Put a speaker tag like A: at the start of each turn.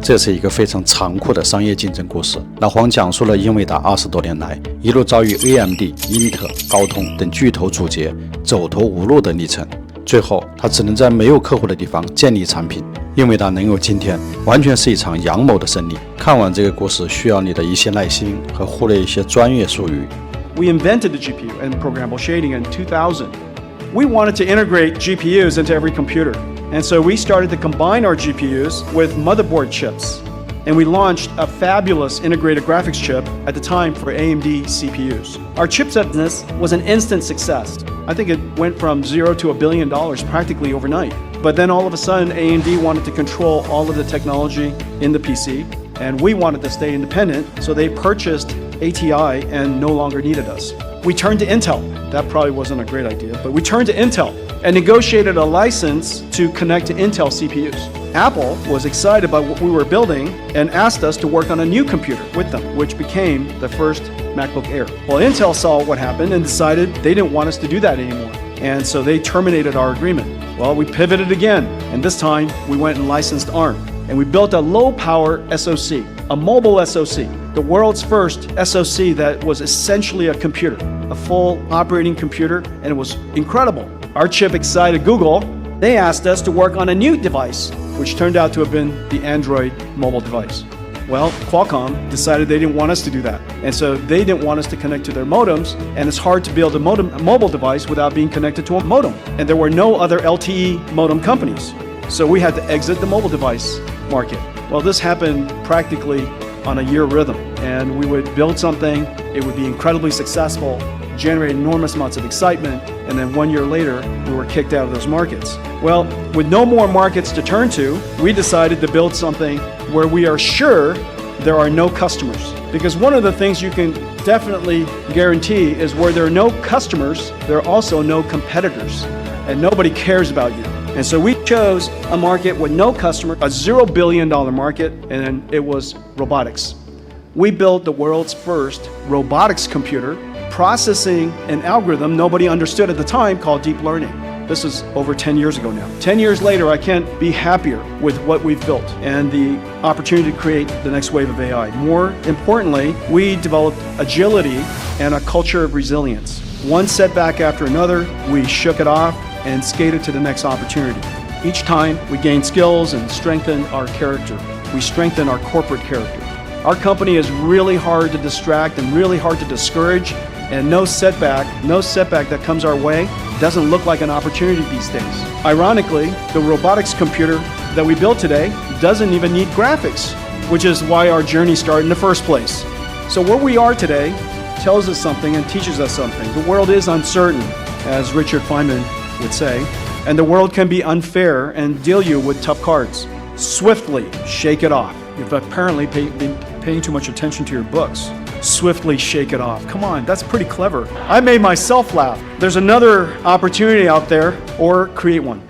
A: 这是一个非常残酷的商业竞争故事。老黄讲述了英伟达20多年来一路遭遇 AMD、英特尔、高通等巨头阻截、走投无路的历程。最后，他只能在没有客户的地方建立产品。英伟达能有今天，完全是一场阳谋的胜利。看完这个故事，需要你的一些耐心和忽略一些专业术语。
B: We invented the GPU and programmable shading in 2000. We wanted to integrate GPUs into every computer. And so we started to combine our GPUs with motherboard chips. And we launched a fabulous integrated graphics chip at the time for AMD CPUs. Our chipset business was an instant success. I think it went from $0 to $1 billion practically overnight. But then all of a sudden, AMD wanted to control all of the technology in the PC, and we wanted to stay independent, so they purchased ATI and no longer needed us. We turned to Intel. That probably wasn't a great idea, but we turned to Intel and negotiated a license to connect to Intel CPUs. Apple was excited about what we were building and asked us to work on a new computer with them, which became the first MacBook Air. Well, Intel saw what happened and decided they didn't want us to do that anymore. And so they terminated our agreement. Well, we pivoted again, and this time we went and licensed ARM. And we built a low-power SoC, a mobile SoC, the world's first SoC that was essentially a computer, a full operating computer, and it was incredible. Our chip excited Google. They asked us to work on a new device, which turned out to have been the Android mobile device. Well, Qualcomm decided they didn't want us to do that. And so they didn't want us to connect to their modems, and it's hard to build a mobile device without being connected to a modem. And there were no other LTE modem companies. So we had to exit the mobile device market. Well, this happened practically on a year rhythm. And we would build something, it would be incredibly successful, generate enormous amounts of excitement, and then 1 year later, we were kicked out of those markets. Well, with no more markets to turn to, we decided to build something where we are sure there are no customers. Because one of the things you can definitely guarantee is where there are no customers, there are also no competitors, and nobody cares about you. And so we chose a market with no customer, a $0 billion market, and it was robotics. We built the world's first robotics computer, processing an algorithm nobody understood at the time called deep learning. This is over 10 years ago now. 10 years later, I can't be happier with what we've built and the opportunity to create the next wave of AI. More importantly, we developed agility and a culture of resilience. One setback after another, we shook it off and skated to the next opportunity. Each time, we gained skills and strengthened our character. We strengthened our corporate character. Our company is really hard to distract and really hard to discourage, and no setback that comes our way doesn't look like an opportunity these days. Ironically, the robotics computer that we built today doesn't even need graphics, which is why our journey started in the first place. So where we are today tells us something and teaches us something. The world is uncertain, as Richard Feynman would say, and the world can be unfair and deal you with tough cards. Swiftly shake it off. You've apparently been paying too much attention to your books. Swiftly shake it off. Come on, that's pretty clever. I made myself laugh. There's another opportunity out there, or create one.